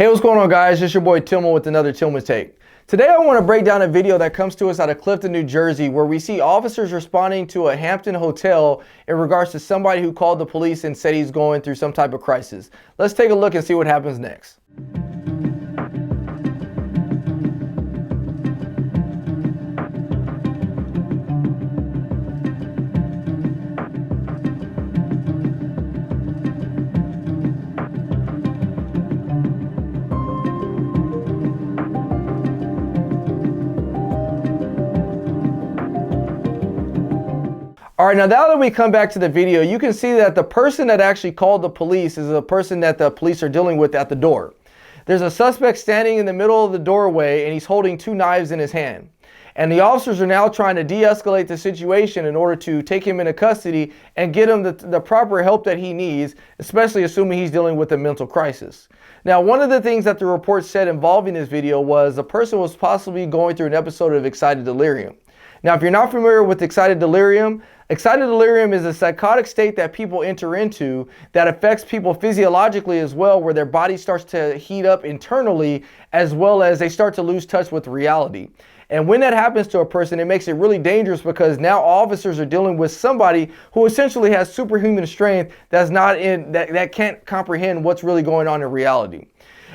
Hey, what's going on, guys? It's your boy Tillman with another Tillman Take. Today I want to break down a video that comes to us out of Clifton, New Jersey, where we see officers responding to a Hampton hotel in regards to somebody who called the police and said he's going through some type of crisis. Let's take a look and see what happens next. All right, now that we come back to the video, you can see that the person that actually called the police is a person that the police are dealing with at the door. There's a suspect standing in the middle of the doorway and he's holding two knives in his hand. And the officers are now trying to de-escalate the situation in order to take him into custody and get him the proper help that he needs, especially assuming he's dealing with a mental crisis. Now, one of the things that the report said involving this video was the person was possibly going through an episode of excited delirium. Now, if you're not familiar with excited delirium is a psychotic state that people enter into that affects people physiologically as well, where their body starts to heat up internally as well as they start to lose touch with reality. And when that happens to a person, it makes it really dangerous because now officers are dealing with somebody who essentially has superhuman strength that can't comprehend what's really going on in reality.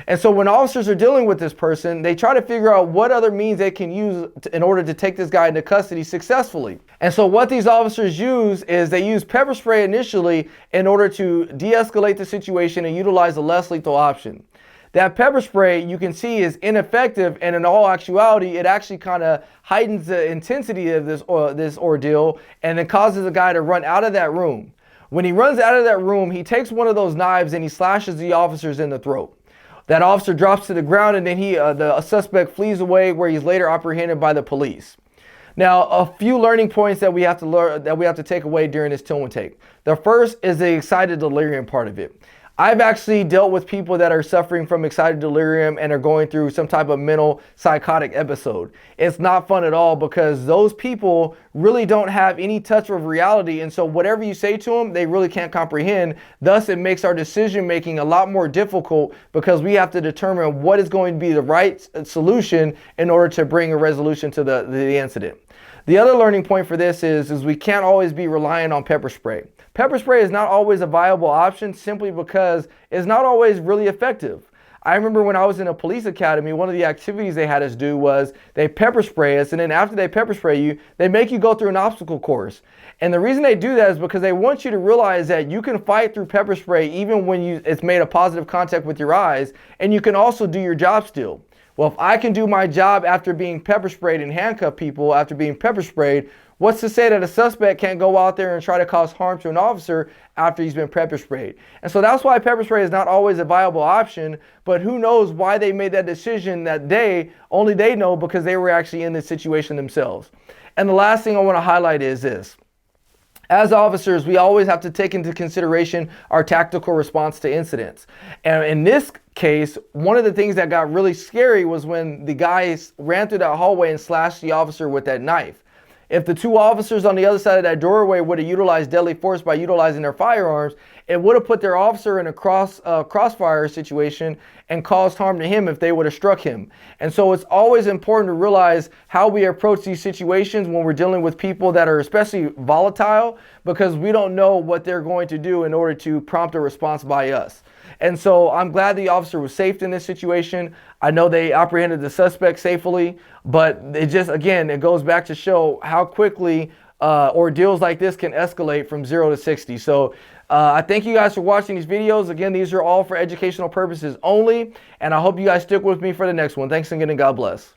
And so when officers are dealing with this person, they try to figure out what other means they can use in order to take this guy into custody successfully. And so what these officers use is they use pepper spray initially in order to de-escalate the situation and utilize a less lethal option. That pepper spray, you can see, is ineffective, and in all actuality, it actually kind of heightens the intensity of this ordeal and then causes the guy to run out of that room. When he runs out of that room, he takes one of those knives and he slashes the officers in the throat. That officer drops to the ground and then the suspect flees away, where he's later apprehended by the police. Now, a few learning points that we have to take away during this Tillman Take. The first is the excited delirium part of it. I've actually dealt with people that are suffering from excited delirium and are going through some type of mental psychotic episode. It's not fun at all because those people really don't have any touch of reality, and so whatever you say to them, they really can't comprehend. Thus, it makes our decision making a lot more difficult because we have to determine what is going to be the right solution in order to bring a resolution to the incident. The other learning point for this is we can't always be relying on pepper spray. Pepper spray is not always a viable option simply because it's not always really effective. I remember when I was in a police academy, one of the activities they had us do was they pepper spray us, and then after they pepper spray you, they make you go through an obstacle course. And the reason they do that is because they want you to realize that you can fight through pepper spray even when it's made a positive contact with your eyes, and you can also do your job still. Well, if I can do my job after being pepper sprayed and handcuff people after being pepper sprayed, what's to say that a suspect can't go out there and try to cause harm to an officer after he's been pepper sprayed? And so that's why pepper spray is not always a viable option, but who knows why they made that decision that day? Only they know, because they were actually in this situation themselves. And the last thing I want to highlight is this. As officers, we always have to take into consideration our tactical response to incidents. And in this case, one of the things that got really scary was when the guys ran through that hallway and slashed the officer with that knife. If the two officers on the other side of that doorway would have utilized deadly force by utilizing their firearms, it would have put their officer in a crossfire situation and caused harm to him if they would have struck him. And so it's always important to realize how we approach these situations when we're dealing with people that are especially volatile, because we don't know what they're going to do in order to prompt a response by us. And so I'm glad the officer was safe in this situation. I know they apprehended the suspect safely, but it just, again, it goes back to show how quickly ordeals like this can escalate from 0 to 60. So I thank you guys for watching these videos. Again, these are all for educational purposes only, and I hope you guys stick with me for the next one. Thanks again, and God bless.